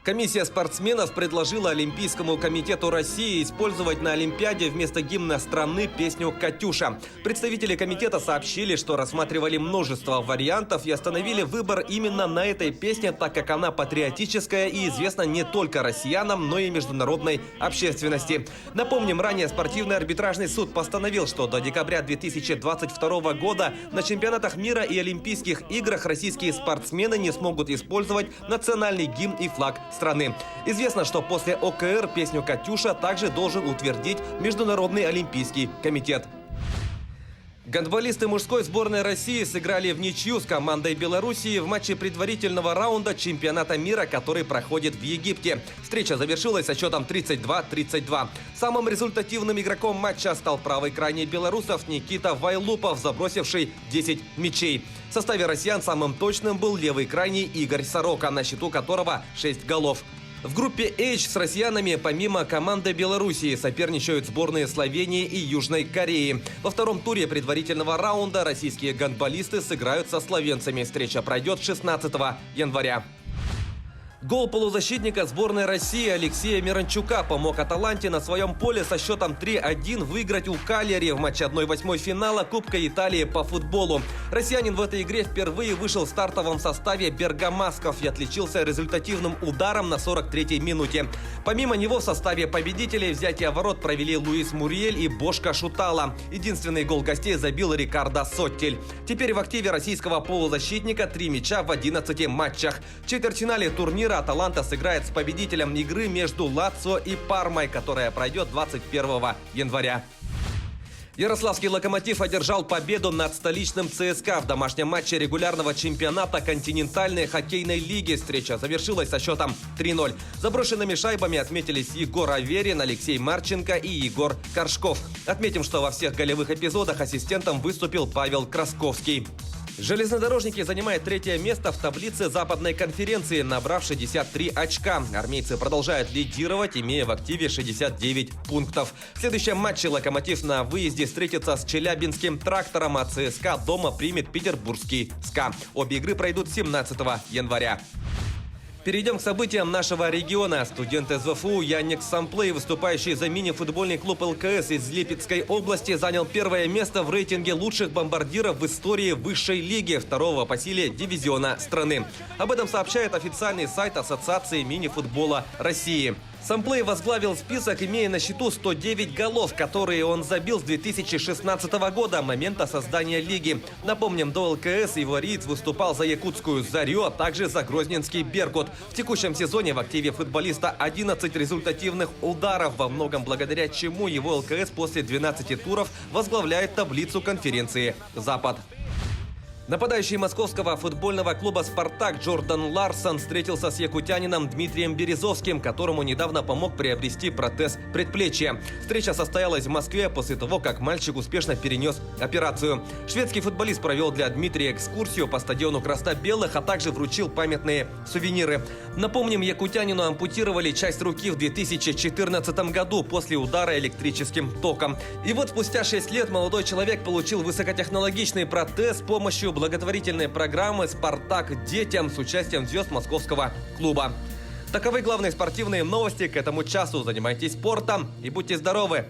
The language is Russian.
Комиссия спортсменов предложила Олимпийскому комитету России использовать на Олимпиаде вместо гимна страны песню «Катюша». Представители комитета сообщили, что рассматривали множество вариантов и остановили выбор именно на этой песне, так как она патриотическая и известна не только россиянам, но и международной общественности. Напомним, ранее спортивный арбитражный суд постановил, что до декабря 2022 года на чемпионатах мира и Олимпийских играх российские спортсмены не смогут использовать национальный гимн и флаг страны. Известно, что после ОКР песню «Катюша» также должен утвердить Международный олимпийский комитет. Гандболисты мужской сборной России сыграли в ничью с командой Белоруссии в матче предварительного раунда чемпионата мира, который проходит в Египте. Встреча завершилась со счетом 32-32. Самым результативным игроком матча стал правый крайний белорусов Никита Вайлупов, забросивший 10 мячей. В составе россиян самым точным был левый крайний Игорь Сорока, на счету которого 6 голов. В группе H с россиянами помимо команды Белоруссии соперничают сборные Словении и Южной Кореи. Во втором туре предварительного раунда российские гандболисты сыграют со словенцами. Встреча пройдет 16 января. Гол полузащитника сборной России Алексея Миранчука помог Аталанте на своем поле со счетом 3-1 выиграть у Кальяри в матче 1/8 финала Кубка Италии по футболу. Россиянин в этой игре впервые вышел в стартовом составе бергамасков и отличился результативным ударом на 43-й минуте. Помимо него в составе победителей взятие ворот провели Луис Муриель и Бошка Шутала. Единственный гол гостей забил Рикардо Соттель. Теперь в активе российского полузащитника 3 мяча в 11 матчах. В четвертьфинале турнира Аталанта сыграет с победителем игры между Лацио и Пармой, которая пройдет 21 января. Ярославский «Локомотив» одержал победу над столичным ЦСКА в домашнем матче регулярного чемпионата континентальной хоккейной лиги. Встреча завершилась со счетом 3-0. Заброшенными шайбами отметились Егор Аверин, Алексей Марченко и Егор Коршков. Отметим, что во всех голевых эпизодах ассистентом выступил Павел Красковский. Железнодорожники занимают 3-е место в таблице Западной конференции, набрав 63 очка. Армейцы продолжают лидировать, имея в активе 69 пунктов. В следующем матче «Локомотив» на выезде встретится с Челябинским «Трактором», а ЦСКА дома примет петербургский «СКА». Обе игры пройдут 17 января. Перейдем к событиям нашего региона. Студент СВФУ Янник Самплей, выступающий за мини-футбольный клуб ЛКС из Липецкой области, занял первое место в рейтинге лучших бомбардиров в истории высшей лиги, второго по силе дивизиона страны. Об этом сообщает официальный сайт Ассоциации мини-футбола России. Самплей возглавил список, имея на счету 109 голов, которые он забил с 2016 года, момента создания лиги. Напомним, до ЛКС ивориец выступал за якутскую «Зарю», а также за грозненский «Беркут». В текущем сезоне в активе футболиста 11 результативных ударов, во многом благодаря чему его ЛКС после 12 туров возглавляет таблицу конференции «Запад». Нападающий московского футбольного клуба «Спартак» Джордан Ларсон встретился с якутянином Дмитрием Березовским, которому недавно помог приобрести протез предплечья. Встреча состоялась в Москве после того, как мальчик успешно перенес операцию. Шведский футболист провел для Дмитрия экскурсию по стадиону красно-белых, а также вручил памятные сувениры. Напомним, якутянину ампутировали часть руки в 2014 году после удара электрическим током. И вот спустя 6 лет молодой человек получил высокотехнологичный протез с помощью благотворительной программы «Спартак детям» с участием звезд московского клуба. Таковы главные спортивные новости к этому часу. Занимайтесь спортом и будьте здоровы!